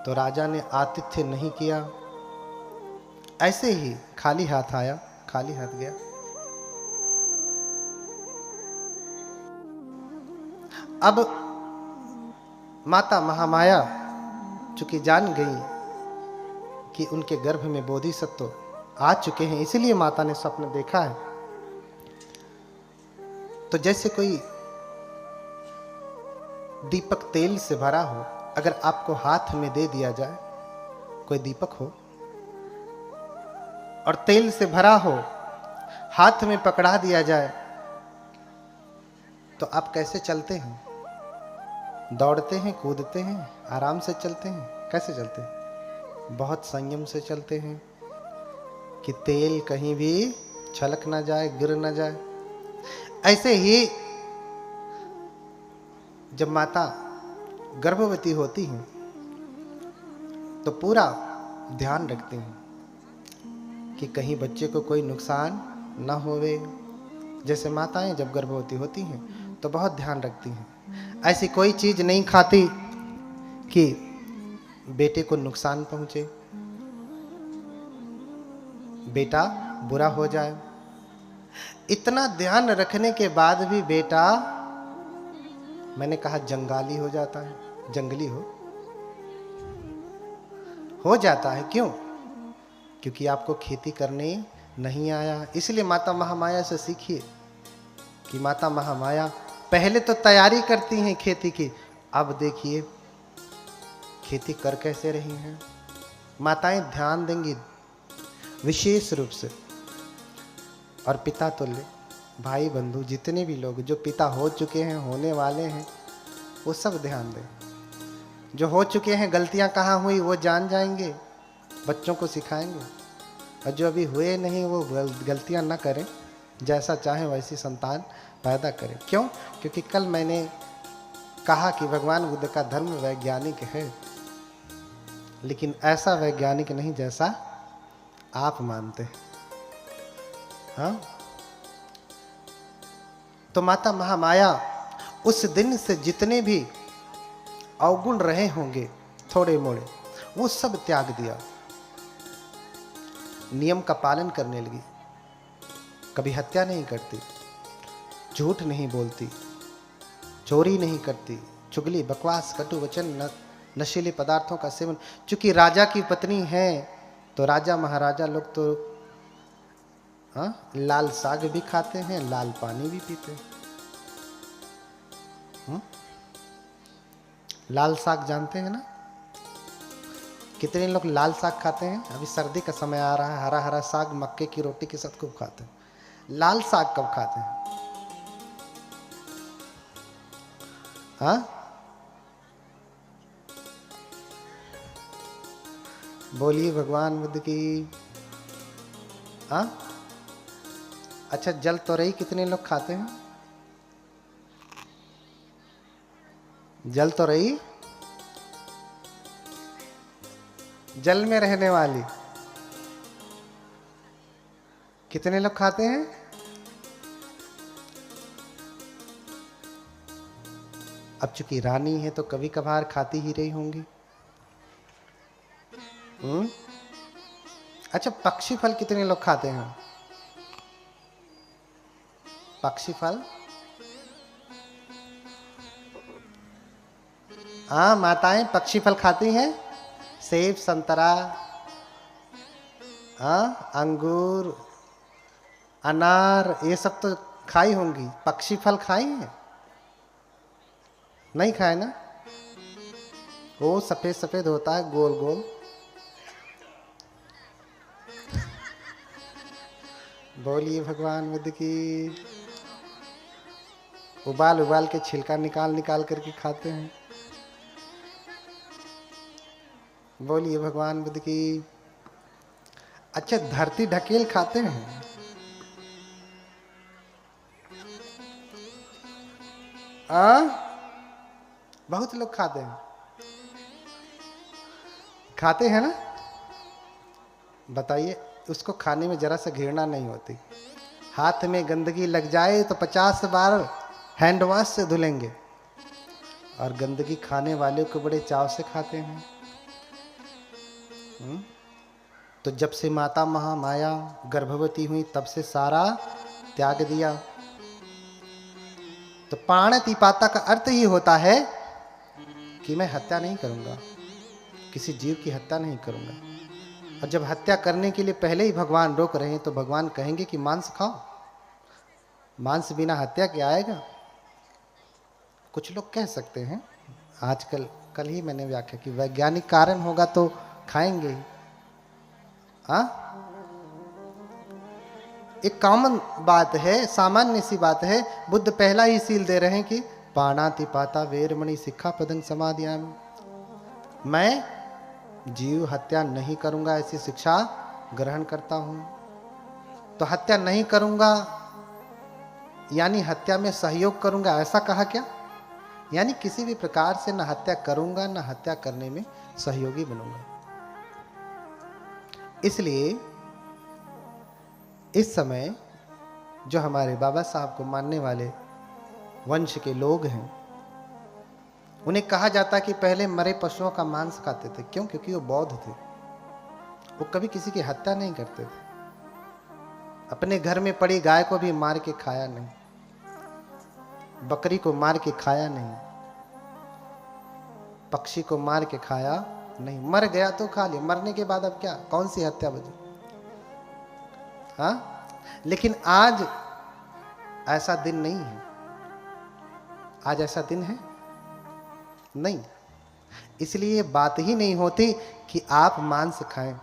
तो राजा ने आतिथ्य नहीं किया, ऐसे ही खाली हाथ आया, खाली हाथ गया। अब माता महामाया चूंकि जान गई कि उनके गर्भ में बोधिसत्व आ चुके हैं, इसीलिए माता ने स्वप्न देखा है। तो जैसे कोई दीपक तेल से भरा हो, अगर आपको हाथ में दे दिया जाए, कोई दीपक हो और तेल से भरा हो, हाथ में पकड़ा दिया जाए, तो आप कैसे चलते हैं? दौड़ते हैं, कूदते हैं, आराम से चलते हैं? कैसे चलते हैं? बहुत संयम से चलते हैं कि तेल कहीं भी छलक ना जाए, गिर ना जाए। ऐसे ही जब माता गर्भवती होती हैं तो पूरा ध्यान रखती हैं कि कहीं बच्चे को कोई नुकसान ना होवे। जैसे माताएं जब गर्भवती होती हैं तो बहुत ध्यान रखती हैं, ऐसी कोई चीज नहीं खाती कि बेटे को नुकसान पहुंचे, बेटा बुरा हो जाए। इतना ध्यान रखने के बाद भी बेटा, मैंने कहा जंगाली हो जाता है, जंगली हो जाता है। क्यों? क्योंकि आपको खेती करने नहीं आया। इसलिए माता महामाया से सीखिए कि माता महामाया पहले तो तैयारी करती हैं खेती की, अब देखिए खेती कर कैसे रही हैं। माताएं ध्यान देंगी विशेष रूप से। और पिता तुल्य भाई बंधु जितने भी लोग जो पिता हो चुके हैं, होने वाले हैं, वो सब ध्यान दें। जो हो चुके हैं, गलतियां कहाँ हुई वो जान जाएंगे, बच्चों को सिखाएंगे। और जो अभी हुए नहीं वो गलतियां ना करें, जैसा चाहे वैसी संतान पैदा करें। क्यों? क्योंकि कल मैंने कहा कि भगवान बुद्ध का धर्म वैज्ञानिक है, लेकिन ऐसा वैज्ञानिक नहीं जैसा आप मानते हैं। हाँ? तो माता महामाया उस दिन से जितने भी अवगुण रहे होंगे थोड़े मोड़े, वो सब त्याग दिया, नियम का पालन करने लगी। कभी हत्या नहीं करती, झूठ नहीं बोलती, चोरी नहीं करती, चुगली, बकवास, कटु वचन, नशीले पदार्थों का सेवन। चूंकि राजा की पत्नी है तो राजा महाराजा लोग तो लाल साग भी खाते हैं, लाल पानी भी पीते हैं। लाल साग जानते हैं ना? कितने लोग लाल साग खाते हैं? अभी सर्दी का समय आ रहा है, हरा हरा साग मक्के की रोटी के साथ खूब खाते हैं। लाल साग कब खाते हैं? हाँ, बोलिए भगवान बुद्ध की। हाँ, अच्छा, जल तोरई कितने लोग खाते हैं? जल तोरई जल में रहने वाली कितने लोग खाते हैं? अब चूंकि रानी है तो कभी कभार खाती ही रही होंगी। अच्छा, पक्षी फल कितने लोग खाते हैं? पक्षी फल? हाँ, माताएं पक्षी फल खाती हैं। सेब, संतरा, अंगूर, अनार, ये सब तो खाई होंगी। पक्षी फल खाई हैं? नहीं खाए ना? वो सफेद सफेद होता है, गोल गोल। बोलिए भगवान बुद्ध की। उबाल उबाल के छिलका निकाल निकाल करके खाते हैं। बोलिए भगवान बुद्ध की। अच्छा, धरती ढकेल खाते हैं? बहुत लोग खाते हैं। खाते हैं ना? बताइए, उसको खाने में जरा सा घृणा नहीं होती। हाथ में गंदगी लग जाए तो 50 बार हैंड वॉश से धुलेंगे, और गंदगी खाने वाले को बड़े चाव से खाते हैं। हम्म? तो जब से माता महामाया गर्भवती हुई तब से सारा त्याग दिया। तो प्राणतिपाता का अर्थ ही होता है कि मैं हत्या नहीं करूंगा, किसी जीव की हत्या नहीं करूंगा। और जब हत्या करने के लिए पहले ही भगवान रोक रहे हैं तो भगवान कहेंगे कि मांस खाओ, मांस बिना हत्या के आएगा? कुछ लोग कह सकते हैं आजकल, कल ही मैंने व्याख्या की, वैज्ञानिक कारण होगा तो खाएंगे ही। एक कॉमन बात है, सामान्य सी बात है। बुद्ध पहला ही सील दे रहे हैं कि पाणातिपाता वेरमणि सिक्खापदं समादियामि, मैं जीव हत्या नहीं करूंगा ऐसी शिक्षा ग्रहण करता हूं। तो हत्या नहीं करूंगा यानी हत्या में सहयोग करूंगा, ऐसा कहा क्या? यानी किसी भी प्रकार से न हत्या करूंगा न हत्या करने में सहयोगी बनूंगा। इसलिए इस समय जो हमारे बाबा साहब को मानने वाले वंश के लोग हैं, उन्हें कहा जाता कि पहले मरे पशुओं का मांस खाते थे। क्यों? क्योंकि वो बौद्ध थे, वो कभी किसी की हत्या नहीं करते थे। अपने घर में पड़ी गाय को भी मार के खाया नहीं, बकरी को मार के खाया नहीं, पक्षी को मार के खाया नहीं। मर गया तो खा लिया, मरने के बाद अब क्या, कौन सी हत्या बची? लेकिन आज ऐसा दिन नहीं है। आज ऐसा दिन है नहीं, इसलिए बात ही नहीं होती कि आप मांस खाएं।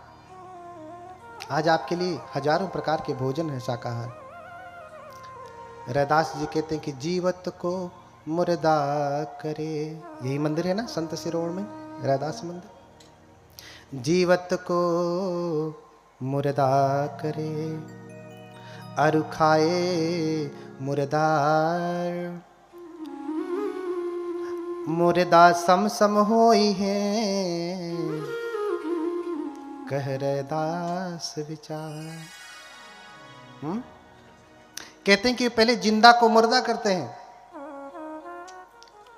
आज आपके लिए हजारों प्रकार के भोजन है शाकाहार। रैदास जी कहते हैं कि जीवत को मुर्दा करे, यही मंदिर है ना संत सिरोड़ में, रैदास मंदिर। जीवत को मुर्दा करे अरु खाए मुर्दार, मुर्दा सम सम होई है कह रैदास विचार। कहते हैं कि पहले जिंदा को मुर्दा करते हैं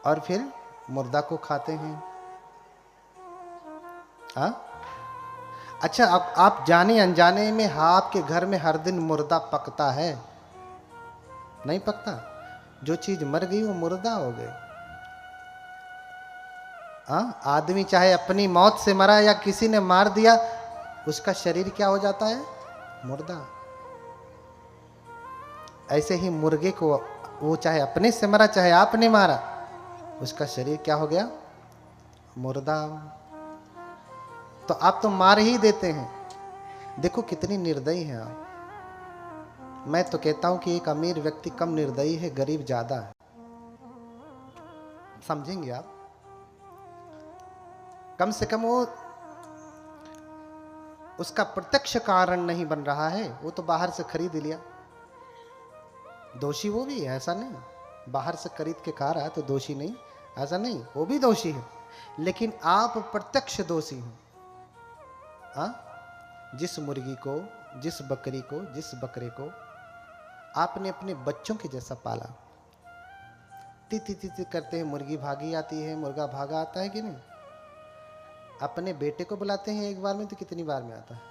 और फिर मुर्दा को खाते हैं। अच्छा, आप जाने अनजाने में आपके घर में हर दिन मुर्दा पकता है? नहीं पकता। जो चीज मर गई वो मुर्दा हो गई। आदमी चाहे अपनी मौत से मरा या किसी ने मार दिया, उसका शरीर क्या हो जाता है? मुर्दा। ऐसे ही मुर्गे को, वो चाहे अपने से मरा चाहे आपने मारा, उसका शरीर क्या हो गया? मुर्दा। तो आप तो मार ही देते हैं। देखो कितनी निर्दयी हैं आप। मैं तो कहता हूं कि एक अमीर व्यक्ति कम निर्दयी है, गरीब ज्यादा है। समझेंगे आप? कम से कम वो उसका प्रत्यक्ष कारण नहीं बन रहा है, वो तो बाहर से खरीद लिया। दोषी वो भी है, ऐसा नहीं बाहर से खरीद के खा रहा है तो दोषी नहीं, ऐसा नहीं, वो भी दोषी है। लेकिन आप प्रत्यक्ष दोषी हैं। जिस मुर्गी को, जिस बकरी को, जिस बकरे को आपने अपने बच्चों के जैसा पाला, ती ती ती ती करते हैं, मुर्गी भागी आती है, मुर्गा भागा आता है कि नहीं? अपने बेटे को बुलाते हैं एक बार में तो कितनी बार में आता है?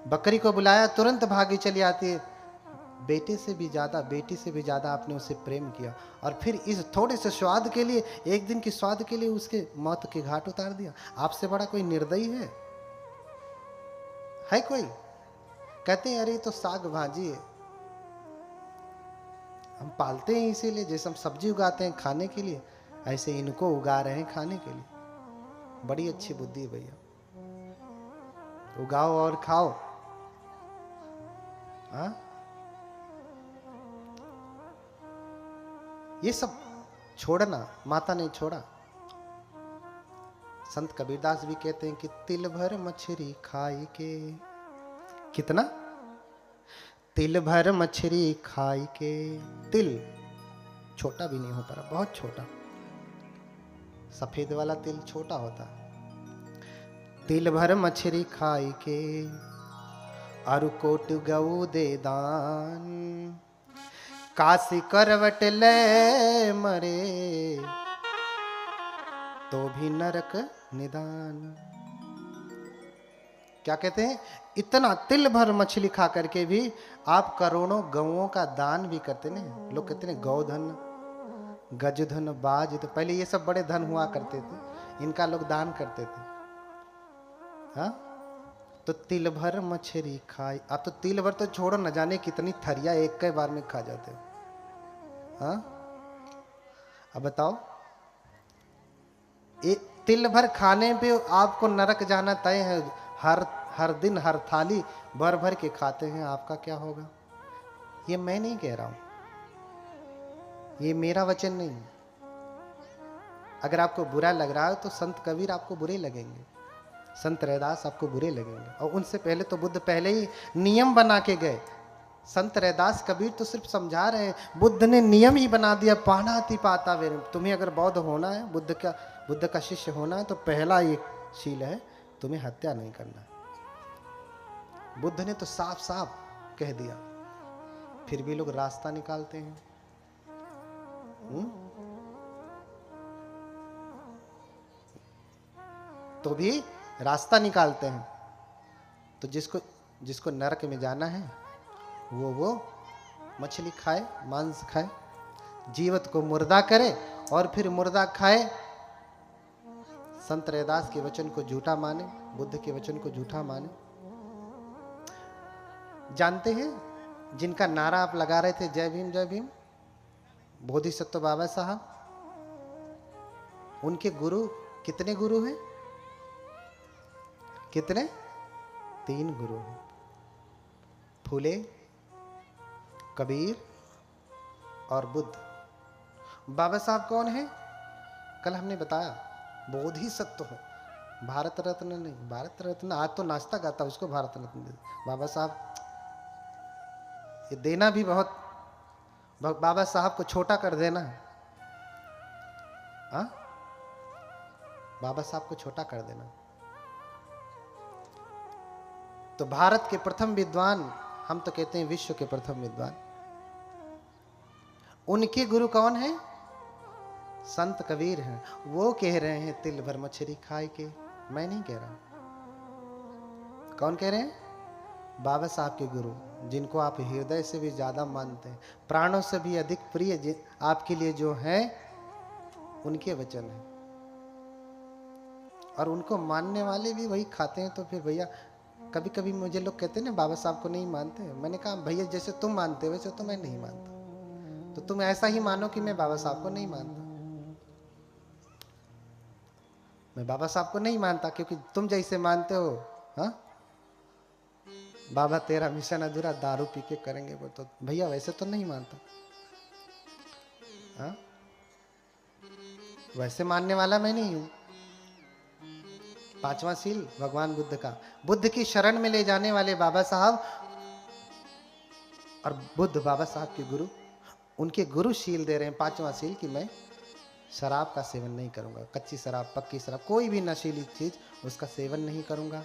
बकरी को बुलाया तुरंत भागी चली आती है। बेटे से भी ज्यादा, बेटी से भी ज्यादा आपने उसे प्रेम किया, और फिर इस थोड़े से स्वाद के लिए, एक दिन की स्वाद के लिए उसके मौत के घाट उतार दिया। आपसे बड़ा कोई निर्दयी है कोई? कहते हैं अरे तो साग भाजी है, हम पालते हैं इसीलिए, जैसे हम सब्जी उगाते हैं खाने के लिए, ऐसे इनको उगा रहे हैं खाने के लिए। बड़ी अच्छी बुद्धि है भैया, उगाओ और खाओ। ये सब छोड़ना माता ने छोड़ा। संत कबीरदास भी कहते हैं कि तिल भर मछली खाई के, कितना? तिल भर मछली खाई के। तिल छोटा भी नहीं होता, बहुत छोटा, सफेद वाला तिल छोटा होता। तिल भर मछली खाई के अरु कोट गऊ दे दान, काशी करवट ले मरे तो भी नरक निदान। क्या कहते हैं, इतना तिल भर मछली खा करके भी आप करोड़ों गौओं का दान भी करते ना। लोग कहते हैं गौधन, गजधन, बाज, तो पहले ये सब बड़े धन हुआ करते थे, इनका लोग दान करते थे। हाँ, तो तिल भर मछली खाई। आप तो तिल भर तो छोड़ो, न जाने कितनी थरिया एक के बार में खा जाते हो। हाँ, अब बताओ, एक तिल भर खाने पे आपको नरक जाना तय है। हर दिन हर थाली भर भर के खाते हैं, आपका क्या होगा? ये मैं नहीं कह रहा हूं, ये मेरा वचन नहीं। अगर आपको बुरा लग रहा है तो संत कबीर आपको बुरे लगेंगे, संत रैदास आपको बुरे लगेंगे। और उनसे पहले तो बुद्ध पहले ही नियम बना के गए। संत रैदास कबीर तो सिर्फ समझा रहे हैं, बुद्ध ने नियम ही बना दिया, पानाति पाता वेर। तुम्हें अगर बौद्ध होना है, बुद्ध का शिष्य होना है, तो पहला ये शील है, तुम्हें हत्या नहीं करना। बुद्ध ने तो साफ साफ कह दिया, फिर भी लोग रास्ता निकालते हैं। तो भी रास्ता निकालते हैं। तो जिसको नरक में जाना है वो मछली खाए, मांस खाए, जीवित को मुर्दा करे और फिर मुर्दा खाए। संत रैदास के वचन को झूठा माने, बुद्ध के वचन को झूठा माने। जानते हैं जिनका नारा आप लगा रहे थे, जय भीम जय भीम, बोधिसत्व बाबा साहब, उनके गुरु कितने गुरु हैं? कितने? 3 गुरु हैं, फूले, कबीर और बुद्ध। बाबा साहब कौन है? कल हमने बताया, बोधिसत्व है, भारत रत्न नहीं। भारत रत्न आज तो नाश्ता गाता, उसको भारत रत्न दे। बाबा साहब ये देना भी बहुत, बाबा साहब को छोटा कर देना। हाँ, बाबा साहब को छोटा कर देना। तो भारत के प्रथम विद्वान, हम तो कहते हैं विश्व के प्रथम विद्वान, उनके गुरु कौन है? संत कबीर हैं। वो कह रहे हैं तिल भर मछली खाए के, मैं नहीं कह रहा। कौन कह रहे हैं? बाबा साहब के गुरु, जिनको आप हृदय से भी ज्यादा मानते हैं, प्राणों से भी अधिक प्रिय आपके लिए जो है, उनके वचन है। और उनको मानने वाले भी वही खाते हैं। तो फिर भैया, कभी कभी मुझे लोग कहते हैं ना बाबा साहब को नहीं मानते। मैंने कहा भैया, जैसे तुम मानते हो वैसे तो मैं नहीं मानता, तो तुम ऐसा ही मानो कि मैं बाबा साहब को नहीं मानता। मैं बाबा साहब को नहीं मानता क्योंकि तुम जैसे मानते हो। हाँ, बाबा तेरा मिशन अधूरा, दारू पी के करेंगे वो, तो भैया वैसे तो नहीं मानता। हाँ, वैसे मानने वाला मैं नहीं हूं। 5वां सील भगवान बुद्ध का, बुद्ध की शरण में ले जाने वाले बाबा साहब, और बुद्ध बाबा साहब के गुरु, उनके गुरु शील दे रहे हैं 5वां सील कि मैं शराब का सेवन नहीं करूंगा। कच्ची शराब, पक्की शराब, कोई भी नशीली चीज उसका सेवन नहीं करूंगा।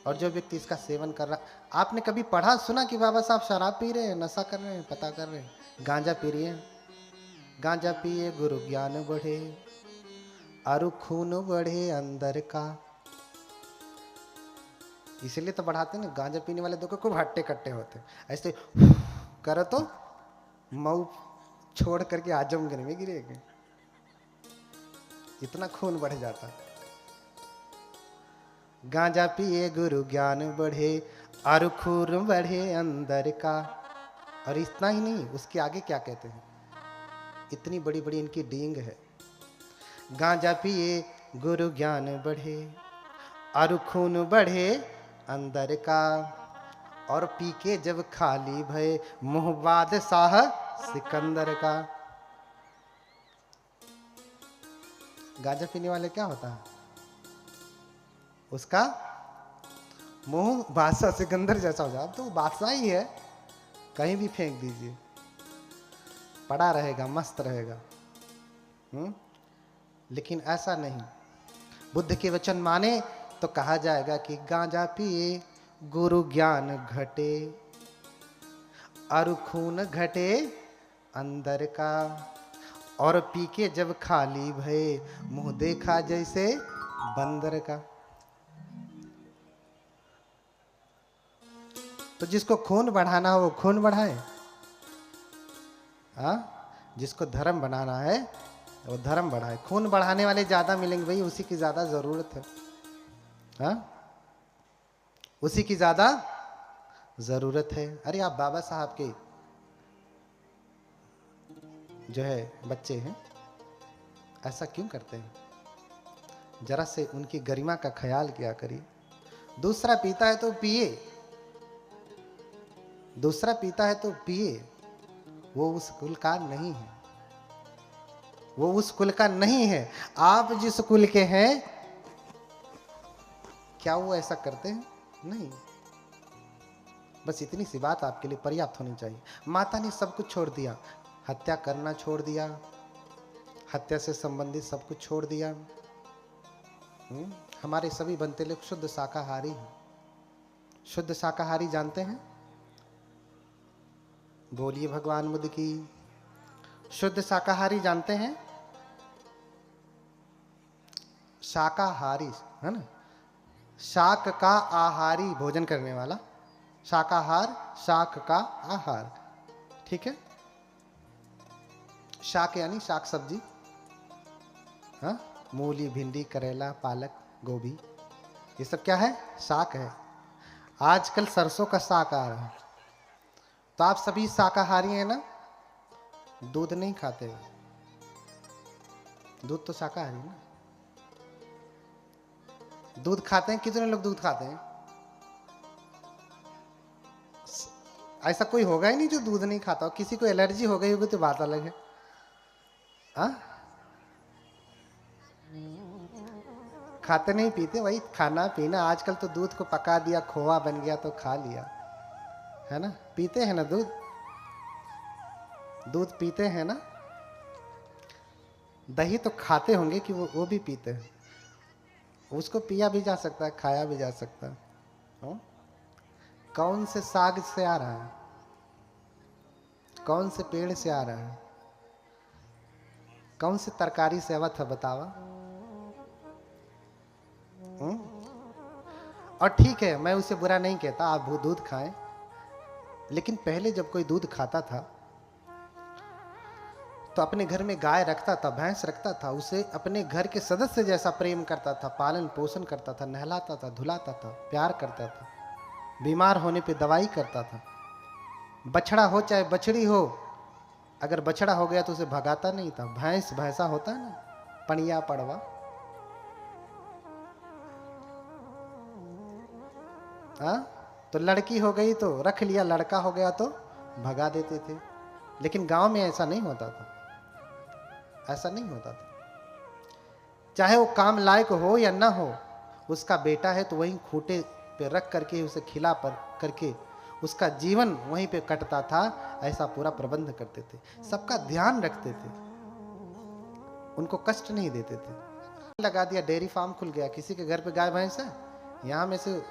और जो व्यक्ति इसका सेवन कर रहा, आपने कभी पढ़ा सुना कि बाबा साहब शराब पी रहे हैं, नशा कर रहे हैं, पता कर रहे हैं? गांजा पी रहे हैं। गांजा पिए गुरु ज्ञान बढ़े, अरु खून बढ़े अंदर का। इसलिए तो बढ़ाते ना, गांजा पीने वाले देखो खूब हट्टे कट्टे होते, ऐसे करो तो मऊ छोड़ करके आजमगढ़ में गिरेंगे, इतना खून बढ़ जाता। गांजा पिए गुरु ज्ञान बढ़े, अरु खून बढ़े अंदर का। और इतना ही नहीं, उसके आगे क्या कहते हैं, इतनी बड़ी बड़ी इनकी डींग है। गांजा पिए गुरु ज्ञान बढ़े, अरु खून बढ़े अंदर का, और पी के जब खाली भय मुँह बादशाह सिकंदर का। गांजा पीने वाले क्या होता है, उसका मुंह बादशाह सिकंदर जैसा हो जाए। तो बादशाह ही है, कहीं भी फेंक दीजिए, पड़ा रहेगा, मस्त रहेगा। लेकिन ऐसा नहीं, बुद्ध के वचन माने तो कहा जाएगा कि गांजा पिए गुरु ज्ञान घटे, अरु खून घटे अंदर का। और पी के जब खाली भये, मुंह देखा जैसे बंदर का। तो जिसको खून बढ़ाना हो वो खून बढ़ाए, हाँ, जिसको धर्म बनाना है वो धर्म बढ़ाए। खून बढ़ाने वाले ज्यादा मिलेंगे भाई, उसी की ज्यादा जरूरत है, हाँ, उसी की ज्यादा जरूरत है। अरे आप बाबा साहब के जो है बच्चे हैं, ऐसा क्यों करते हैं? जरा से उनकी गरिमा का ख्याल किया करिए। दूसरा पीता है तो पिए, दूसरा पीता है तो पिए, वो उस कुल का नहीं है, वो उस कुल का नहीं है। आप जिस कुल के हैं, क्या वो ऐसा करते हैं? नहीं। बस इतनी सी बात आपके लिए पर्याप्त होनी चाहिए। माता ने सब कुछ छोड़ दिया, हत्या करना छोड़ दिया, हत्या से संबंधित सब कुछ छोड़ दिया। हमारे सभी बनते लोग शुद्ध शाकाहारी हैं। शुद्ध शाकाहारी जानते हैं? बोलिए भगवान बुद्ध की। शुद्ध शाकाहारी जानते हैं? शाकाहारी है ना, शाक का आहारी, भोजन करने वाला। शाकाहार, शाक का आहार, ठीक है। शाक यानी शाक सब्जी, हाँ, मूली, भिंडी, करेला, पालक, गोभी, ये सब क्या है? शाक है। आजकल सरसों का साग आ रहा है। तो आप सभी शाकाहारी हैं ना? दूध नहीं खाते? दूध तो शाकाहारी ना। दूध खाते हैं? कितने लोग दूध खाते हैं? ऐसा कोई होगा ही नहीं जो दूध नहीं खाता हो। किसी को एलर्जी हो गई होगी तो बात अलग है, हाँ? खाते नहीं पीते, वही खाना पीना। आजकल तो दूध को पका दिया, खोआ बन गया तो खा लिया, है ना? पीते हैं ना दूध, दूध पीते हैं ना। दही तो खाते होंगे कि वो भी पीते हैं। उसको पिया भी जा सकता है, खाया भी जा सकता है। हाँ? कौन से साग से आ रहा है? कौन से पेड़ से आ रहा है? कौन से तरकारी से आवा था बतावा? और ठीक है, मैं उसे बुरा नहीं कहता, आप वो दूध खाएं, लेकिन पहले जब कोई दूध खाता था तो अपने घर में गाय रखता था, भैंस रखता था, उसे अपने घर के सदस्य जैसा प्रेम करता था, पालन पोषण करता था, नहलाता था, धुलाता था, प्यार करता था, बीमार होने पे दवाई करता था। बछड़ा हो चाहे बछड़ी हो, अगर बछड़ा हो गया तो उसे भगाता नहीं था। भैंस भैंसा होता है ना, पनिया पड़वा, हाँ, तो लड़की हो गई तो रख लिया, लड़का हो गया तो भगा देते थे। लेकिन गांव में ऐसा नहीं होता था, ऐसा नहीं होता था। चाहे वो काम लायक हो या ना हो, उसका बेटा है तो वहीं खूंटे पे रख करके उसे खिला पर करके उसका जीवन वहीं पे कटता था। ऐसा पूरा प्रबंध करते थे, सबका ध्यान रखते थे, उनको कष्ट नहीं देते थे। लगा दिया, डेयरी फार्म खुल गया, किसी के घर पे गाय भैंस है, यहाँ में से,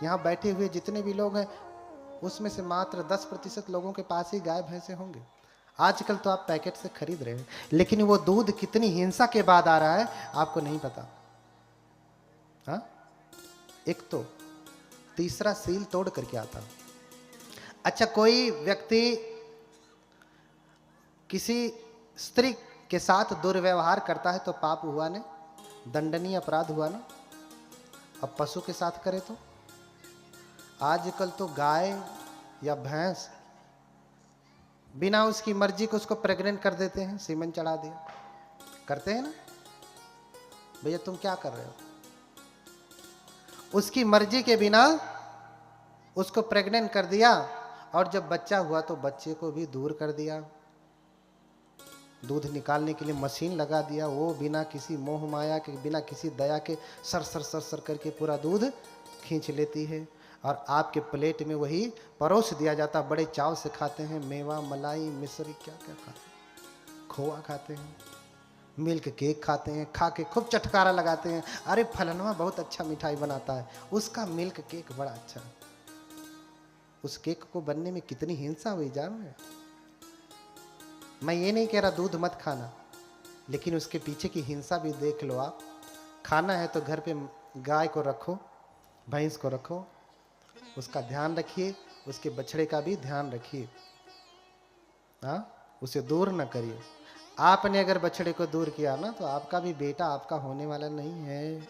यहाँ बैठे हुए जितने भी लोग हैं उसमें से मात्र 10% लोगों के पास ही गाय भैंसे होंगे। आजकल तो आप पैकेट से खरीद रहे हैं, लेकिन वो दूध कितनी हिंसा के बाद आ रहा है आपको नहीं पता, हाँ? एक तो तीसरा सील तोड़ करके आता। अच्छा, कोई व्यक्ति किसी स्त्री के साथ दुर्व्यवहार करता है तो पाप हुआ ना, दंडनीय अपराध हुआ ना। अब पशु के साथ करे तो, आजकल तो गाय या भैंस बिना उसकी मर्जी को उसको प्रेग्नेंट कर देते हैं, सीमन चढ़ा दिया, करते हैं ना। भैया तुम क्या कर रहे हो? उसकी मर्जी के बिना उसको प्रेग्नेंट कर दिया, और जब बच्चा हुआ तो बच्चे को भी दूर कर दिया, दूध निकालने के लिए मशीन लगा दिया, वो बिना किसी मोह माया के, बिना किसी दया के सर सर सर सर करके पूरा दूध खींच लेती है, और आपके प्लेट में वही परोस दिया जाता। बड़े चाव से खाते हैं, मेवा, मलाई, मिश्री, क्या क्या खाते हैं, खोआ खाते हैं, मिल्क केक खाते हैं, खा के खूब चटकारा लगाते हैं, अरे फलनवा बहुत अच्छा मिठाई बनाता है, उसका मिल्क केक बड़ा अच्छा। उस केक को बनने में कितनी हिंसा हुई जान रहे? मैं ये नहीं कह रहा दूध मत खाना, लेकिन उसके पीछे की हिंसा भी देख लो आप। खाना है तो घर पे गाय को रखो, भैंस को रखो, उसका ध्यान रखिए, उसके बछड़े का भी ध्यान रखिए, हाँ, उसे दूर न करिए। आपने अगर बछड़े को दूर किया ना तो आपका भी बेटा आपका होने वाला नहीं है,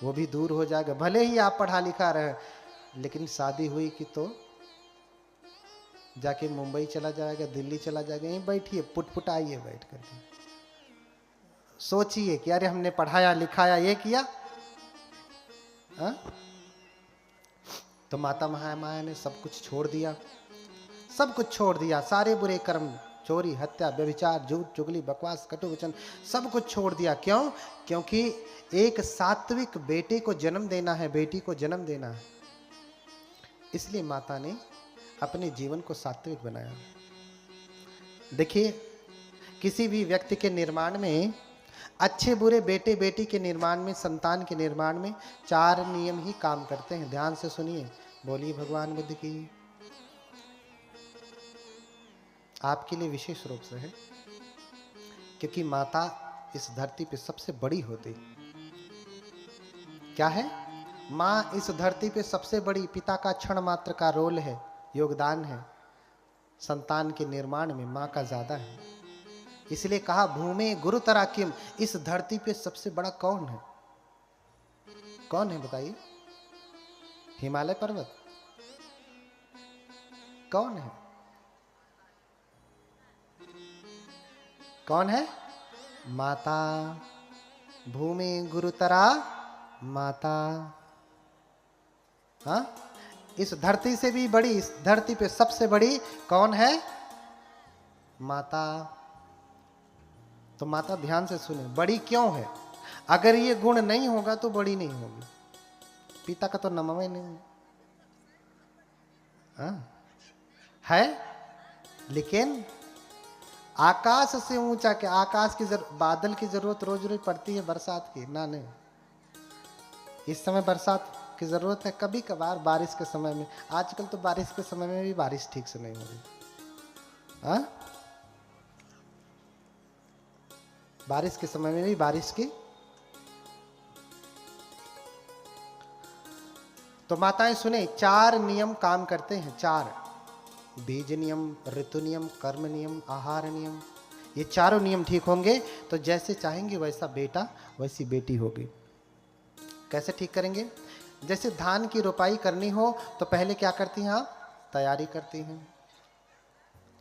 वो भी दूर हो जाएगा। भले ही आप पढ़ा लिखा रहे, लेकिन शादी हुई कि तो जाके मुंबई चला जाएगा, दिल्ली चला जाएगा। यहीं बैठिए, पुटपुटाइए बैठ करके, सोचिए कि अरे हमने पढ़ाया लिखाया ये किया, हा? तो माता महामाया ने सब कुछ छोड़ दिया, सब कुछ छोड़ दिया, सारे बुरे कर्म, चोरी, हत्या, व्यभिचार, झूठ, चुगली, बकवास, कटु वचन, सब कुछ छोड़ दिया। क्यों? क्योंकि एक सात्विक बेटे को जन्म देना है, बेटी को जन्म देना है। इसलिए माता ने अपने जीवन को सात्विक बनाया। देखिए, किसी भी व्यक्ति के निर्माण में, अच्छे बुरे बेटे बेटी के निर्माण में, संतान के निर्माण में 4 नियम ही काम करते हैं। ध्यान से सुनिए, बोलिए भगवान बुद्ध की। आपके लिए विशेष रूप से है, क्योंकि माता इस धरती पे सबसे बड़ी होती। क्या है? माँ इस धरती पे सबसे बड़ी, पिता का क्षण मात्र का रोल है, योगदान है संतान के निर्माण में, माँ का ज्यादा है। इसलिए कहा भूमे गुरुतरा किम, इस धरती पे सबसे बड़ा कौन है? कौन है बताइए? हिमालय पर्वत? कौन है? कौन है? माता। भूमि गुरुतरा माता। हाँ, इस धरती से भी बड़ी, इस धरती पे सबसे बड़ी कौन है? माता। तो माता ध्यान से सुने, बड़ी क्यों है? अगर ये गुण नहीं होगा तो बड़ी नहीं होगी। पिता का तो नाम ही नहीं है, लेकिन आकाश से ऊंचा के, आकाश की बादल की जरूरत रोज रोज पड़ती है, बरसात की ना? नहीं, इस समय बरसात की जरूरत है, कभी कभार बारिश के समय में। आजकल तो बारिश के समय में भी बारिश ठीक से नहीं हो रही। हाँ, बारिश के समय में भी बारिश की। तो माताएं सुने, 4 नियम काम करते हैं, 4। बीज नियम, ऋतु नियम, कर्म नियम, आहार नियम। ये चारों नियम ठीक होंगे तो जैसे चाहेंगे वैसा बेटा वैसी बेटी होगी। कैसे ठीक करेंगे? जैसे धान की रोपाई करनी हो तो पहले क्या करती हैं आप? तैयारी करती हैं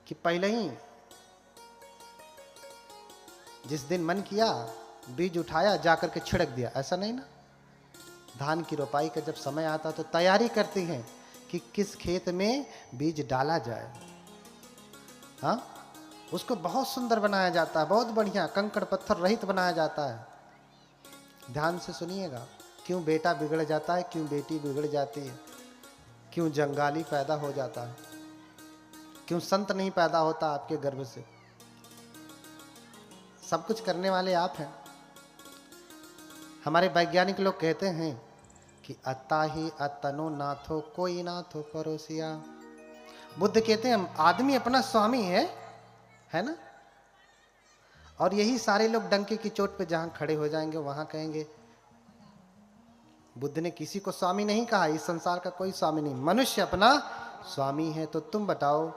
कि पहले ही जिस दिन मन किया बीज उठाया जाकर के छिड़क दिया, ऐसा नहीं ना। धान की रोपाई का जब समय आता तो तैयारी करती हैं कि किस खेत में बीज डाला जाए। हाँ, उसको बहुत सुंदर बनाया जाता है, बहुत बढ़िया, कंकड़ पत्थर रहित बनाया जाता है। ध्यान से सुनिएगा, क्यों बेटा बिगड़ जाता है, क्यों बेटी बिगड़ जाती है, क्यों जंगाली पैदा हो जाता है, क्यों संत नहीं पैदा होता आपके गर्भ से। सब कुछ करने वाले आप हैं। हमारे वैज्ञानिक लोग कहते हैं कि अत्ता ही अतनो नाथो कोई नाथो परोसिया। बुद्ध कहते हैं आदमी अपना स्वामी है ना। और यही सारे लोग डंके की चोट पे जहां खड़े हो जाएंगे वहां कहेंगे बुद्ध ने किसी को स्वामी नहीं कहा, इस संसार का कोई स्वामी नहीं, मनुष्य अपना स्वामी है। तो तुम बताओ,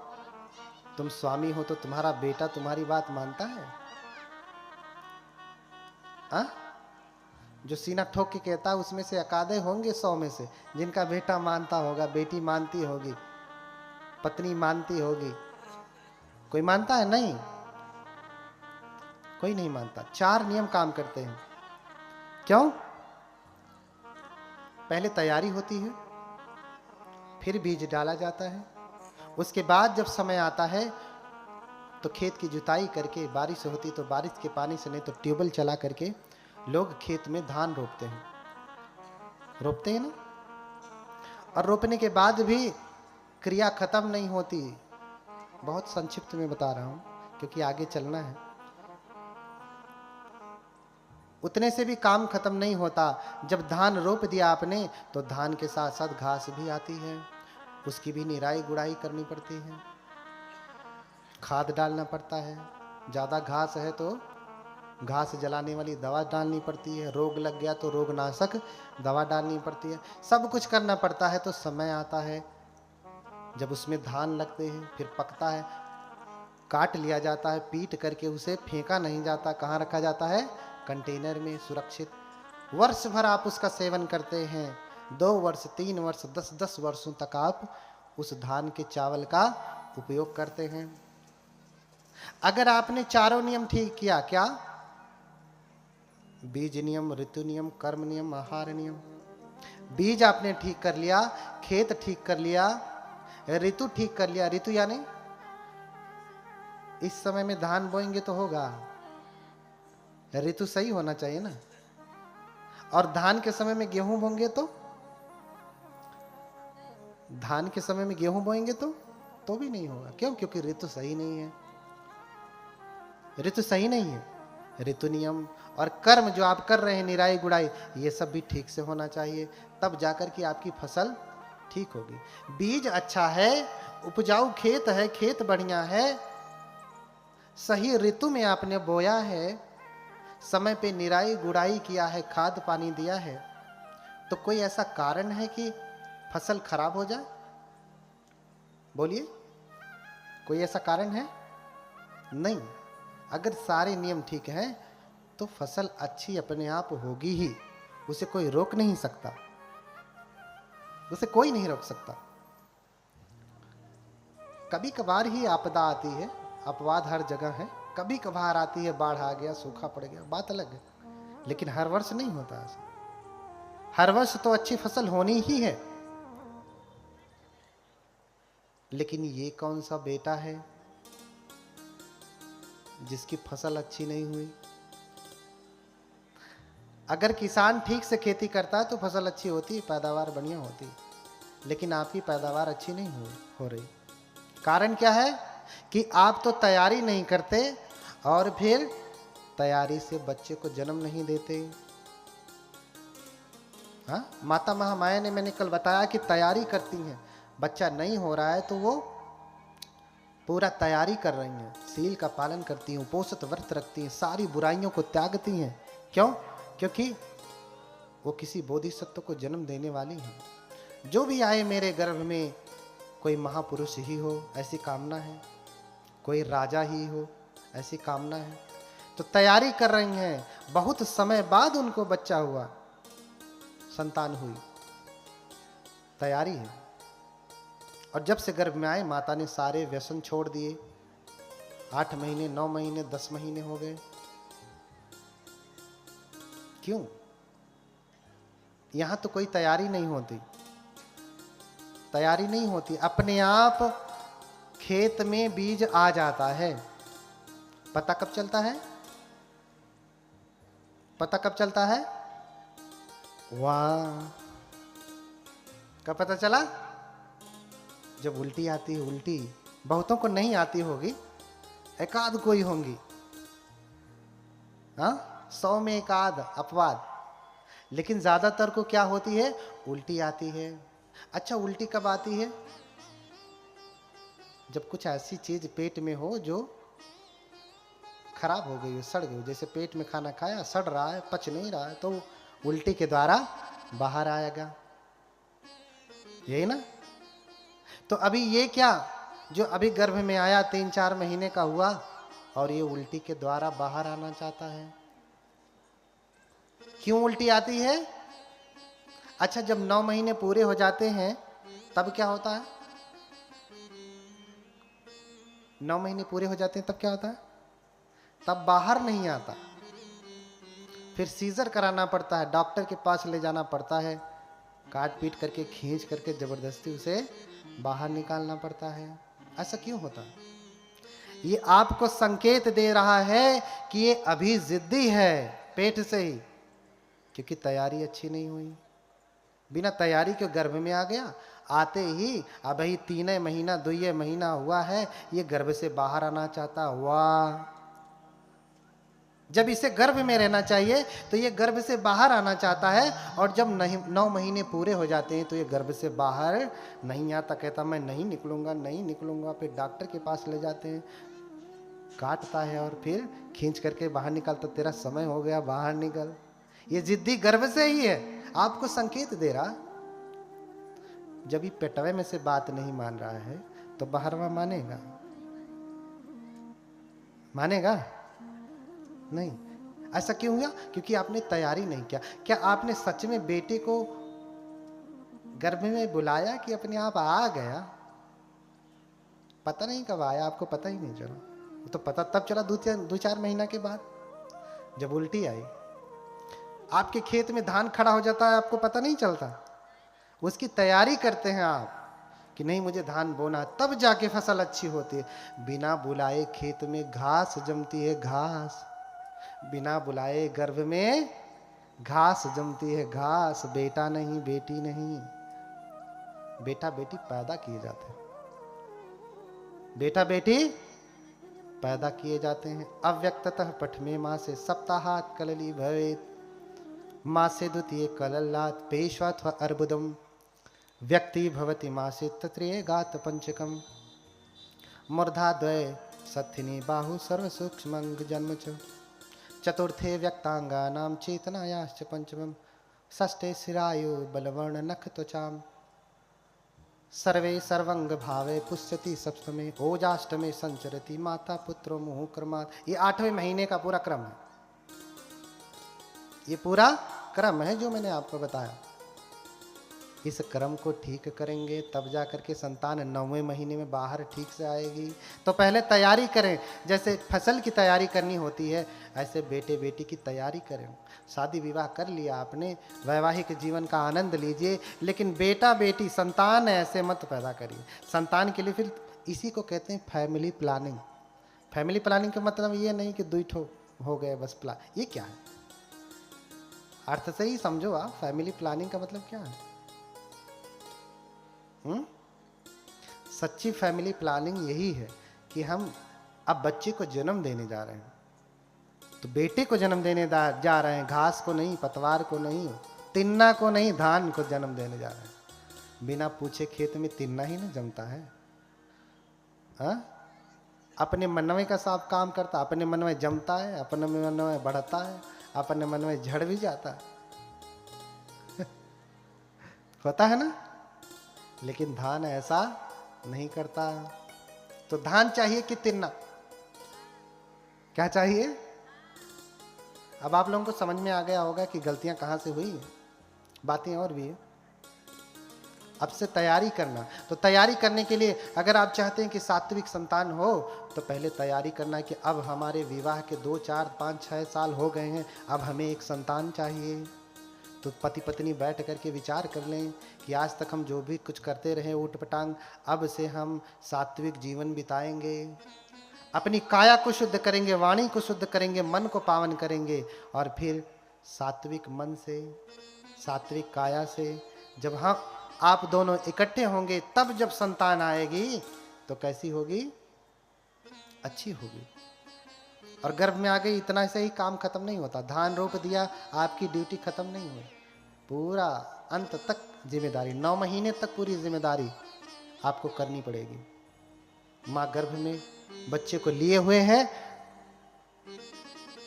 तुम स्वामी हो तो तुम्हारा बेटा तुम्हारी बात मानता है? आ? जो सीना ठोक के कहता है उसमें से एकाधे होंगे 100 में से जिनका बेटा मानता होगा, बेटी मानती होगी, पत्नी मानती होगी। कोई मानता है? नहीं, कोई नहीं मानता। 4 नियम काम करते हैं। क्यों? पहले तैयारी होती है, फिर बीज डाला जाता है, उसके बाद जब समय आता है तो खेत की जुताई करके, बारिश होती तो बारिश के पानी से, नहीं तो ट्यूबवेल चला करके लोग खेत में धान रोपते हैं। रोपते हैं ना। और रोपने के बाद भी क्रिया खत्म नहीं होती। बहुत संक्षिप्त में बता रहा हूं क्योंकि आगे चलना है। उतने से भी काम खत्म नहीं होता। जब धान रोप दिया आपने तो धान के साथ साथ घास भी आती है, उसकी भी निराई गुड़ाई करनी पड़ती है, खाद डालना पड़ता है। ज्यादा घास है तो घास जलाने वाली दवा डालनी पड़ती है, रोग लग गया तो रोगनाशक दवा डालनी पड़ती है, सब कुछ करना पड़ता है। तो समय आता है जब उसमें धान लगते हैं, फिर पकता है, काट लिया जाता है, पीट करके उसे फेंका नहीं जाता, कहाँ रखा जाता है? कंटेनर में सुरक्षित। वर्ष भर आप उसका सेवन करते हैं, 2 वर्ष 3 वर्ष 10 वर्षों तक आप उस धान के चावल का उपयोग करते हैं। अगर आपने चारों नियम ठीक किया, क्या? बीज नियम, ऋतु नियम, कर्म नियम, आहार नियम। बीज आपने ठीक कर लिया, खेत ठीक कर लिया, ऋतु ठीक कर लिया। ऋतु यानी इस समय में धान बोएंगे तो होगा, ऋतु सही होना चाहिए ना। और धान के समय में गेहूं बोएंगे धान के समय में गेहूं बोएंगे तो भी नहीं होगा। क्यों? क्योंकि ऋतु सही नहीं है, ऋतु सही नहीं है। ऋतु नियम और कर्म जो आप कर रहे हैं, निराई गुड़ाई, ये सब भी ठीक से होना चाहिए, तब जाकर के आपकी फसल ठीक होगी। बीज अच्छा है, उपजाऊ खेत है, खेत बढ़िया है, सही ऋतु में आपने बोया है, समय पे निराई गुड़ाई किया है, खाद पानी दिया है, तो कोई ऐसा कारण है कि फसल खराब हो जाए? बोलिए, कोई ऐसा कारण है? नहीं। अगर सारे नियम ठीक हैं तो फसल अच्छी अपने आप होगी ही, उसे कोई रोक नहीं सकता, उसे कोई नहीं रोक सकता। कभी कभार ही आपदा आती है, अपवाद हर जगह है, कभी कभार आती है, बाढ़ आ गया, सूखा पड़ गया, बात अलग है, लेकिन हर वर्ष नहीं होता ऐसा। हर वर्ष तो अच्छी फसल होनी ही है। लेकिन ये कौन सा बेटा है जिसकी फसल अच्छी नहीं हुई? अगर किसान ठीक से खेती करता है तो फसल अच्छी होती, पैदावार बढ़िया होती, लेकिन आपकी पैदावार अच्छी नहीं हो रही। कारण क्या है? कि आप तो तैयारी नहीं करते और फिर तैयारी से बच्चे को जन्म नहीं देते। हाँ, माता महामाया ने, मैंने कल बताया कि तैयारी करती हैं, बच्चा नहीं हो रहा है तो वो पूरा तैयारी कर रही हैं, सील का पालन करती हैं, उपोषित व्रत रखती हैं, सारी बुराइयों को त्यागती हैं। क्यों? क्योंकि वो किसी बोधिसत्व को जन्म देने वाली हैं। जो भी आए मेरे गर्भ में कोई महापुरुष ही हो, ऐसी कामना है, कोई राजा ही हो, ऐसी कामना है। तो तैयारी कर रही हैं, बहुत समय बाद उनको बच्चा हुआ, संतान हुई, तैयारी है। और जब से गर्भ में आए, माता ने सारे व्यसन छोड़ दिए। 8 महीने, 9 महीने, 10 महीने हो गए। क्यों? यहां तो कोई तैयारी नहीं होती, तैयारी नहीं होती, अपने आप खेत में बीज आ जाता है। पता कब चलता है? पता कब चलता है? वाह, कब पता चला? जब उल्टी आती है। उल्टी बहुतों को नहीं आती होगी, एकाध कोई होंगी, हाँ, 100 में एकाध अपवाद, लेकिन ज्यादातर को क्या होती है? उल्टी आती है। अच्छा, उल्टी कब आती है? जब कुछ ऐसी चीज पेट में हो जो खराब हो गई हो, सड़ गई हो। जैसे पेट में खाना खाया, सड़ रहा है, पच नहीं रहा है, तो उल्टी के द्वारा बाहर आएगा, यही ना? तो अभी ये क्या, जो अभी गर्भ में आया, 3-4 महीने का हुआ, और ये उल्टी के द्वारा बाहर आना चाहता है। क्यों उल्टी आती है? अच्छा, जब 9 महीने पूरे हो जाते हैं तब क्या होता है? 9 महीने पूरे हो जाते हैं तब क्या होता है? तब बाहर नहीं आता, फिर सीजर कराना पड़ता है, डॉक्टर के पास ले जाना पड़ता है, काट पीट करके, खींच करके जबरदस्ती उसे बाहर निकालना पड़ता है। ऐसा क्यों होता है? ये आपको संकेत दे रहा है कि ये अभी जिद्दी है, पेट से ही, क्योंकि तैयारी अच्छी नहीं हुई। बिना तैयारी के गर्भ में आ गया, आते ही अभी 3 महीना 2 महीना हुआ है, ये गर्भ से बाहर आना चाहता। वाह, जब इसे गर्भ में रहना चाहिए तो ये गर्भ से बाहर आना चाहता है, और जब 9 महीने पूरे हो जाते हैं तो ये गर्भ से बाहर नहीं आता, कहता मैं नहीं निकलूंगा, नहीं निकलूंगा। फिर डॉक्टर के पास ले जाते हैं, काटता है और फिर खींच करके बाहर निकालता, तेरा समय हो गया, बाहर निकल। ये जिद्दी गर्भ से ही है, आपको संकेत दे रहा। जब ये पेटवे में से बात नहीं मान रहा है तो बाहरवा मानेगा? मानेगा नहीं। ऐसा क्यों हुआ? क्योंकि आपने तैयारी नहीं किया। क्या आपने सच में बेटे को गर्भ में बुलाया कि अपने आप आ गया? पता नहीं कब आया, आपको पता ही नहीं चला। वो तो पता तब चला दो चार महीना के बाद, जब उल्टी आई। आपके खेत में धान खड़ा हो जाता है, आपको पता नहीं चलता। उसकी तैयारी करते हैं आप कि नहीं मुझे धान बोना, तब जाके फसल अच्छी होती है। बिना बुलाए खेत में घास जमती है, घास। बिना बुलाए गर्भ में घास जमती है, घास। बेटा नहीं, बेटी नहीं। बेटा बेटी पैदा किए जाते हैं, बेटा बेटी पैदा किए जाते हैं। अव्यक्ततः पठमे माँ से सप्ताहात कलली भवेत, माँ से द्वितीय कलल्लात पेशवत्व अर्बुदम व्यक्ति भवति माँ से तत्रेय गात पंचकम मूर्धा द्वय सत्थिनी बाहु सर्व सूक्ष्म जन्म च चतुर्थे व्यक्तांगा नाम चेतनायाश्च पंचमम षष्ठे शिरायु बलवर्ण नख त्वचाम सर्वे सर्वंग भावे पुष्यति सप्तमे ओजाष्टमे संचरति माता पुत्रो मुहु क्रमात्। ये 8वें महीने का पूरा क्रम है। ये पूरा क्रम है जो मैंने आपको बताया। इस क्रम को ठीक करेंगे तब जाकर के संतान 9वें महीने में बाहर ठीक से आएगी। तो पहले तैयारी करें। जैसे फसल की तैयारी करनी होती है, ऐसे बेटे बेटी की तैयारी करें। शादी विवाह कर लिया आपने, वैवाहिक जीवन का आनंद लीजिए, लेकिन बेटा बेटी संतान ऐसे मत पैदा करिए। संतान के लिए फिर इसी को कहते हैं फैमिली प्लानिंग। फैमिली प्लानिंग का मतलब ये नहीं कि 2 ठो हो गए बस प्लान। ये क्या है? अर्थ से ही समझो आप, फैमिली प्लानिंग का मतलब क्या है। सच्ची फैमिली प्लानिंग यही है कि हम अब बच्चे को जन्म देने जा रहे हैं, तो बेटे को जन्म देने जा रहे हैं, घास को नहीं, पतवार को नहीं, तिन्ना को नहीं, धान को जन्म देने जा रहे हैं। बिना पूछे खेत में तिन्ना ही नहीं जमता है। हाँ, अपने मनवे का साफ काम करता, अपने मन में जमता है, अपने मन में बढ़ता है, अपने मन में झड़ भी जाता है। होता है ना। लेकिन धान ऐसा नहीं करता। तो धान चाहिए कि तिन्ना? क्या चाहिए? अब आप लोगों को समझ में आ गया होगा कि गलतियां कहां से हुई। बातें और भी है। अब से तैयारी करना। तो तैयारी करने के लिए अगर आप चाहते हैं कि सात्विक संतान हो, तो पहले तैयारी करना है कि अब हमारे विवाह के 2, 4, 5, 6 साल हो गए हैं, अब हमें एक संतान चाहिए। तो पति पत्नी बैठ करके विचार कर लें कि आज तक हम जो भी कुछ करते रहे ऊट पटांग, अब से हम सात्विक जीवन बिताएंगे। अपनी काया को शुद्ध करेंगे, वाणी को शुद्ध करेंगे, मन को पावन करेंगे, और फिर सात्विक मन से, सात्विक काया से जब हम आप दोनों इकट्ठे होंगे, तब जब संतान आएगी तो कैसी होगी? अच्छी होगी। और गर्भ में आ गई, इतना से ही काम खत्म नहीं होता। धान रोप दिया, आपकी ड्यूटी खत्म नहीं हुई, पूरा अंत तक जिम्मेदारी, 9 महीने तक पूरी जिम्मेदारी आपको करनी पड़ेगी। माँ गर्भ में बच्चे को लिए हुए है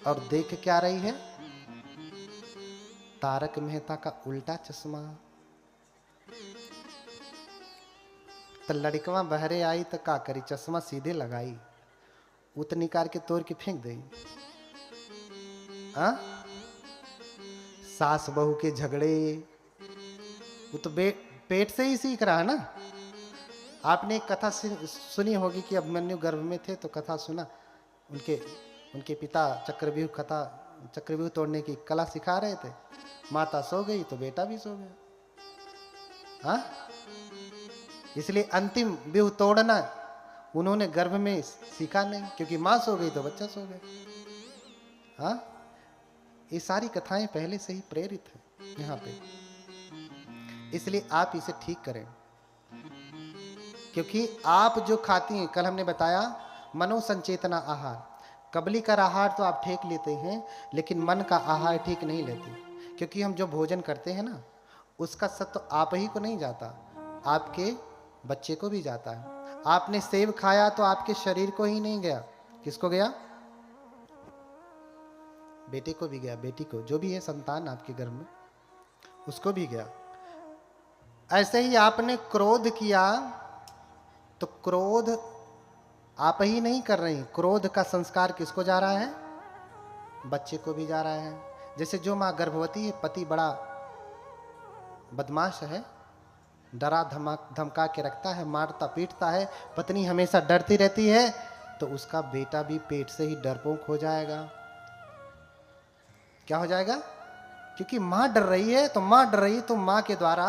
और देख क्या रही है? तारक मेहता का उल्टा चश्मा। तो लड़कवा बहरे आई तो का करी? चश्मा सीधे लगाई, उत निकाल के तोड़ के फेंक दे। सास बहू के झगड़े, वो तो पेट से ही सीख रहा है ना। आपने एक कथा सुनी होगी कि अभिमन्यु गर्भ में थे तो कथा सुना, उनके पिता चक्रव्यूह तोड़ने की कला सिखा रहे थे। माता सो गई तो बेटा भी सो गया। हाँ, इसलिए अंतिम व्यूह तोड़ना उन्होंने गर्भ में सीखा नहीं, क्योंकि मां सो गई तो बच्चा सो गया। हाँ, ये सारी कथाएं पहले से ही प्रेरित है यहाँ पे। इसलिए आप इसे ठीक करें, क्योंकि आप जो खाती हैं, कल हमने बताया मनोसंचेतना आहार, कबली का आहार तो आप ठीक लेते हैं, लेकिन मन का आहार ठीक नहीं लेते। क्योंकि हम जो भोजन करते हैं ना, उसका सत्व आप ही को नहीं जाता, आपके बच्चे को भी जाता है। आपने सेब खाया तो आपके शरीर को ही नहीं गया, किसको गया? बेटे को भी गया, बेटी को, जो भी है संतान आपके घर में, उसको भी गया। ऐसे ही आपने क्रोध किया तो क्रोध आप ही नहीं कर रहे हैं, क्रोध का संस्कार किसको जा रहा है? बच्चे को भी जा रहा है। जैसे जो माँ गर्भवती है, पति बड़ा बदमाश है, डरा धमका के रखता है, मारता पीटता है, पत्नी हमेशा डरती रहती है, तो उसका बेटा भी पेट से ही डरपोक हो जाएगा। क्या हो जाएगा? क्योंकि माँ डर रही है, तो माँ डर रही है, तो माँ के द्वारा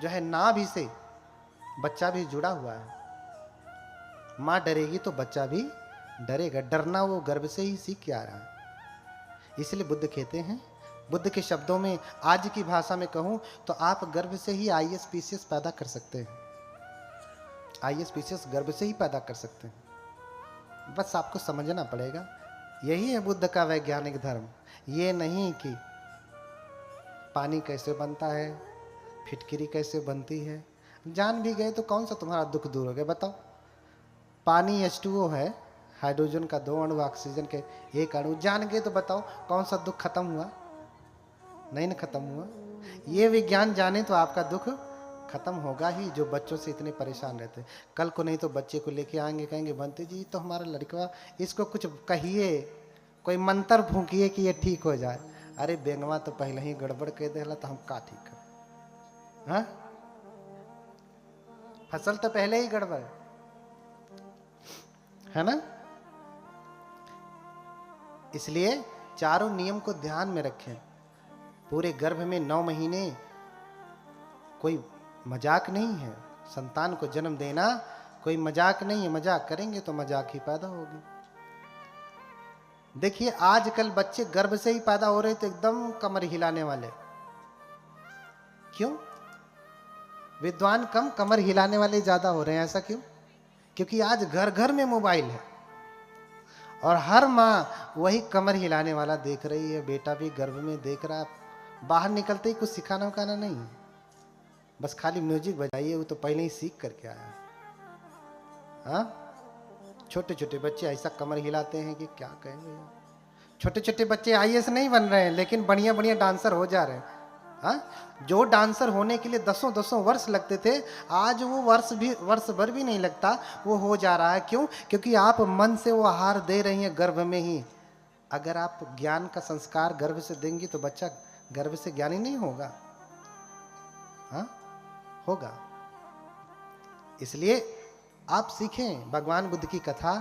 जो है नाभि से बच्चा भी जुड़ा हुआ है। माँ डरेगी तो बच्चा भी डरेगा। डरना वो गर्भ से ही सीख के आ रहा है। इसलिए बुद्ध कहते हैं, बुद्ध के शब्दों में, आज की भाषा में कहूं तो आप गर्भ से ही आईएएस पीसीएस पैदा कर सकते हैं। आईएएस पीसीएस गर्भ से ही पैदा कर सकते हैं, बस आपको समझना पड़ेगा। यही है बुद्ध का वैज्ञानिक धर्म। ये नहीं कि पानी कैसे बनता है, फिटकरी कैसे बनती है। जान भी गए तो कौन सा तुम्हारा दुख दूर हो गया? बताओ। पानी H2O है, हाइड्रोजन का 2 अणु, ऑक्सीजन के 1 अणु। जान गए तो बताओ कौन सा दुख खत्म हुआ? नहीं ना खत्म हुआ। ये विज्ञान जाने तो आपका दुख खत्म होगा ही, जो बच्चों से इतने परेशान रहते। कल को नहीं तो बच्चे को लेके आएंगे, कहेंगे बनते जी तो हमारा लड़का, इसको कुछ कहिए, कोई मंत्र फूंकिए कि ये ठीक हो जाए। अरे बेंगवा तो पहले ही गड़बड़ कह देला, तो हम का ठीक कर? हाँ, फसल तो पहले ही गड़बड़ है ना। इसलिए चारों नियम को ध्यान में रखें। पूरे गर्भ में 9 महीने कोई मजाक नहीं है। संतान को जन्म देना कोई मजाक नहीं है। मजाक करेंगे तो मजाक ही पैदा होगी। देखिए आजकल बच्चे गर्भ से ही पैदा हो रहे तो एकदम कमर हिलाने वाले। क्यों? विद्वान कम, कमर हिलाने वाले ज्यादा हो रहे हैं। ऐसा क्यों? क्योंकि आज घर घर में मोबाइल है और हर माँ वही कमर हिलाने वाला देख रही है। बेटा भी गर्भ में देख रहा है। बाहर निकलते ही कुछ सिखाना उखाना नहीं है, बस खाली म्यूजिक बजाइए, वो तो पहले ही सीख करके आया। हाँ, छोटे छोटे बच्चे ऐसा कमर हिलाते हैं कि क्या कहेंगे। छोटे छोटे बच्चे आईएएस नहीं बन रहे हैं, लेकिन बढ़िया बढ़िया डांसर हो जा रहे हैं। हाँ, जो डांसर होने के लिए 10 वर्ष लगते थे, आज वो वर्ष भर भी नहीं लगता, वो हो जा रहा है। क्यों? क्योंकि आप मन से वो आहार दे रही हैं गर्भ में ही। अगर आप ज्ञान का संस्कार गर्भ से देंगी तो बच्चा गर्भ से ज्ञानी नहीं होगा। हाँ, होगा। इसलिए आप सीखें भगवान बुद्ध की कथा,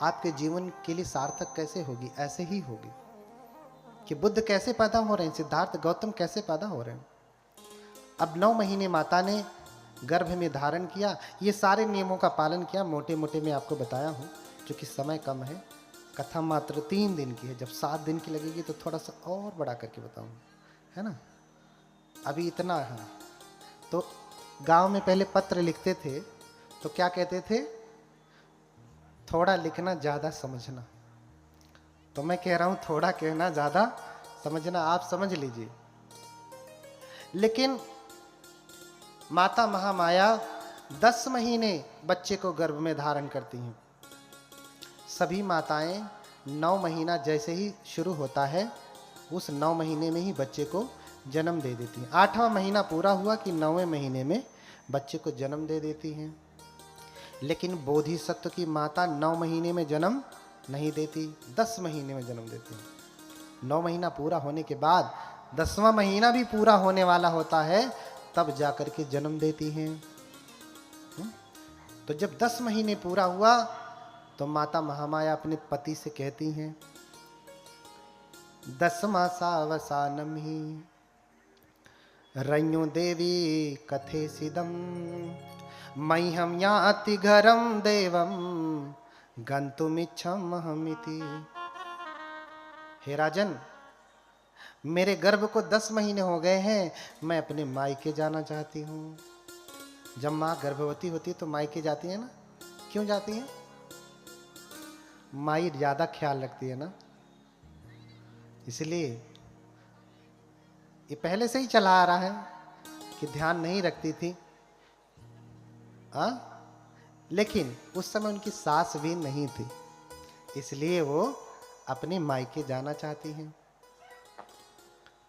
आपके जीवन के लिए सार्थक कैसे होगी? ऐसे ही होगी कि बुद्ध कैसे पैदा हो रहे हैं, सिद्धार्थ गौतम कैसे पैदा हो रहे हैं। अब 9 महीने माता ने गर्भ में धारण किया, ये सारे नियमों का पालन किया। मोटे मोटे मैं आपको बताया हूँ, क्योंकि समय कम है। कथा मात्र 3 दिन की है, जब 7 दिन की लगेगी तो थोड़ा सा और बड़ा करके बताऊँगा, है ना। अभी इतना है। तो गांव में पहले पत्र लिखते थे तो क्या कहते थे? थोड़ा लिखना ज्यादा समझना। तो मैं कह रहा हूं थोड़ा कहना ज्यादा समझना। आप समझ लीजिए। लेकिन माता महामाया 10 महीने बच्चे को गर्भ में धारण करती हैं। सभी माताएं 9 महीना जैसे ही शुरू होता है, उस 9 महीने में ही बच्चे को जन्म दे देती हैं। 8वां महीना पूरा हुआ कि 9वें महीने में बच्चे को जन्म दे देती हैं। लेकिन बोधिसत्व की माता 9 महीने में जन्म नहीं देती, 10 महीने में जन्म देती है। 9 महीना पूरा होने के बाद 10वां महीना भी पूरा होने वाला होता है, तब जाकर के जन्म देती हैं। तो जब 10 महीने पूरा हुआ तो माता महामाया अपने पति से कहती हैं, 10 मासावसानम ही रण्यो देवी कथे सिदम मह्यम याति घरम देवम गंतुमिच्छम हमिति। हे राजन, मेरे गर्भ को 10 महीने हो गए हैं, मैं अपने मायके जाना चाहती हूँ। जब माँ गर्भवती होती है तो मायके जाती है ना। क्यों जाती है? माई ज्यादा ख्याल रखती है ना, इसलिए। ये पहले से ही चला आ रहा है कि ध्यान नहीं रखती थी। लेकिन उस समय उनकी सास भी नहीं थी, इसलिए वो अपने मायके जाना चाहती हैं।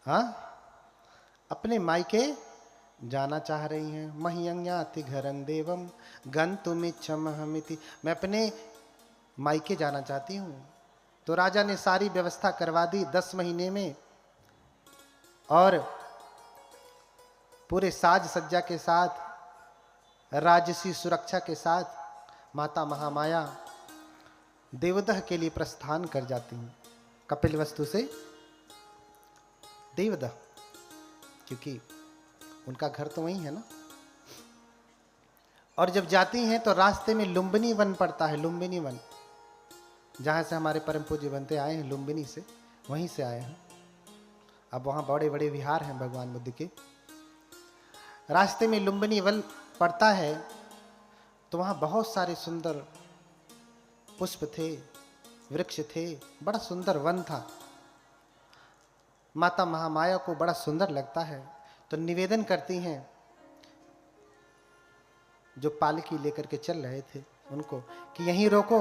हाँ, अपने मायके जाना चाह रही हैं। मह्यंयाति घरं देवम गंतुमिच्छमहमिति, मैं अपने मायके जाना चाहती हूँ। तो राजा ने सारी व्यवस्था करवा दी 10 महीने में, और पूरे साज सज्जा के साथ, राजसी सुरक्षा के साथ माता महामाया देवदह के लिए प्रस्थान कर जाती हैं। कपिलवस्तु से देवदह, क्योंकि उनका घर तो वही है ना। और जब जाती हैं तो रास्ते में लुम्बिनी वन पड़ता है, लुम्बिनी वन, जहां से हमारे परम पूज्य बनते आए हैं, लुम्बिनी से, वहीं से आए हैं। अब वहां बड़े बड़े विहार हैं भगवान बुद्ध के। रास्ते में लुम्बिनी वन पड़ता है, तो वहां बहुत सारे सुंदर पुष्प थे, वृक्ष थे, बड़ा सुंदर वन था। माता महामाया को बड़ा सुंदर लगता है, तो निवेदन करती हैं जो पालकी लेकर के चल रहे थे उनको कि यहीं रोको,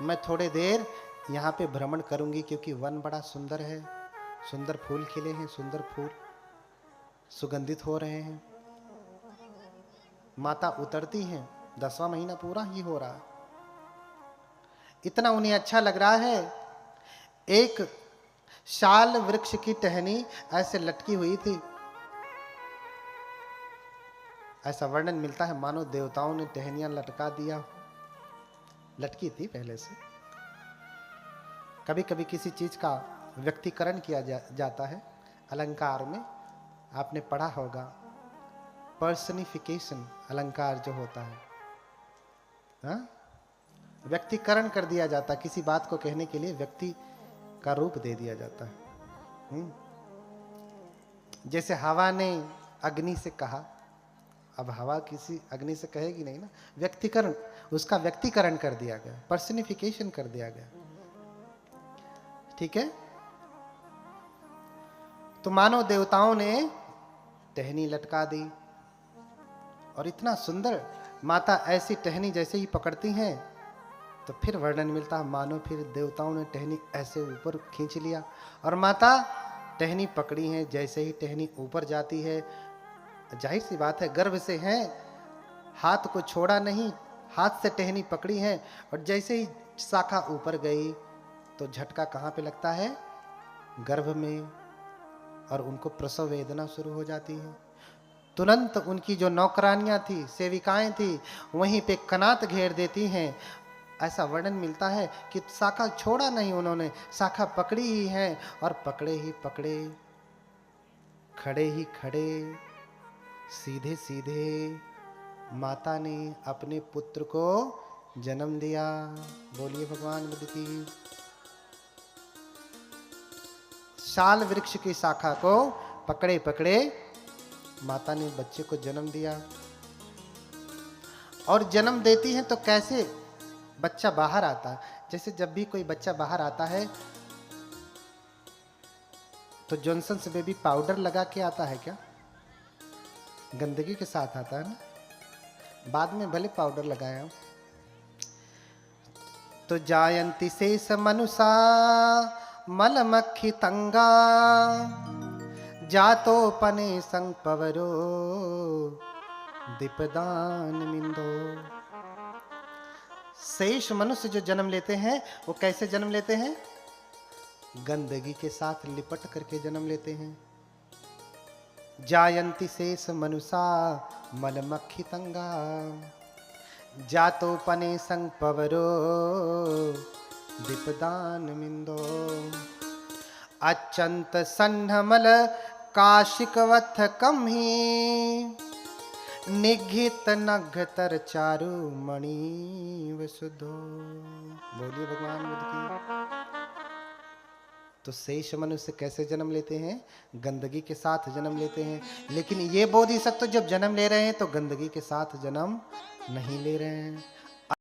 मैं थोड़े देर यहाँ पे भ्रमण करूंगी, क्योंकि वन बड़ा सुंदर है, सुंदर फूल खिले हैं, सुंदर फूल सुगंधित हो रहे हैं। माता उतरती हैं, 10वां महीना पूरा ही हो रहा है, इतना उन्हें अच्छा लग रहा है। एक शाल वृक्ष की टहनी ऐसे लटकी हुई थी, ऐसा वर्णन मिलता है मानो देवताओं ने टहनियां लटका दिया, लटकी थी पहले से। कभी कभी किसी चीज का व्यक्तिकरण किया जाता है अलंकार में, आपने पढ़ा होगा, पर्सनिफिकेशन अलंकार जो होता है, हाँ? व्यक्तिकरण कर दिया जाता, किसी बात को कहने के लिए व्यक्ति का रूप दे दिया जाता है। जैसे हवा ने अग्नि से कहा, अब हवा किसी अग्नि से कहेगी नहीं ना, व्यक्तिकरण, उसका व्यक्तिकरण कर दिया गया, पर्सनिफिकेशन कर दिया गया। ठीक है, तो मानव देवताओं ने टहनी लटका दी, और इतना सुंदर माता ऐसी टहनी जैसे ही पकड़ती हैं तो फिर वर्णन मिलता है मानो फिर देवताओं ने टहनी ऐसे ऊपर खींच लिया, और माता टहनी पकड़ी है, जैसे ही टहनी ऊपर जाती है, जाहिर सी बात है गर्भ से हैं, हाथ को छोड़ा नहीं, हाथ से टहनी पकड़ी है, और जैसे ही शाखा ऊपर गई तो झटका कहाँ पे लगता है, गर्भ में, और उनको प्रसव वेदना शुरू हो जाती है। तुरंत उनकी जो नौकरानियां थी, सेविकाएं थी, वहीं पे कनात घेर देती हैं। ऐसा वर्णन मिलता है कि शाखा छोड़ा नहीं उन्होंने, शाखा पकड़ी ही है, और पकड़े ही पकड़े, खड़े ही खड़े, सीधे सीधे माता ने अपने पुत्र को जन्म दिया। बोलिए भगवान बुद्ध की। शाल वृक्ष की शाखा को पकड़े पकड़े माता ने बच्चे को जन्म दिया। और जन्म देती है तो कैसे बच्चा बाहर आता है, जैसे जब भी कोई बच्चा बाहर आता है तो जॉनसन्स बेबी पाउडर लगा के आता है क्या? गंदगी के साथ आता है ना, बाद में भले पाउडर लगाया हो। तो जायंती शेष मनुषा मलमक्खी तंगा, जातो पने संग पवरो दीपदान मिंदो। शेष मनुष्य जो जन्म लेते हैं वो कैसे जन्म लेते हैं? गंदगी के साथ लिपट करके जन्म लेते हैं। जायंती शेष मनुषा मलमक्खी तंगा, जातो पने संग पवरो दीपदान मिंदो। अचंत सन्नमल काशिकवथ कम ही, निघित नघतर चारु मणि वसुधो। बोलिए भगवान बुद्ध की। तो शेष मनुष्य कैसे जन्म लेते हैं? गंदगी के साथ जन्म लेते हैं। लेकिन ये बोधिसत्व जब जन्म ले रहे हैं तो गंदगी के साथ जन्म नहीं ले रहे हैं।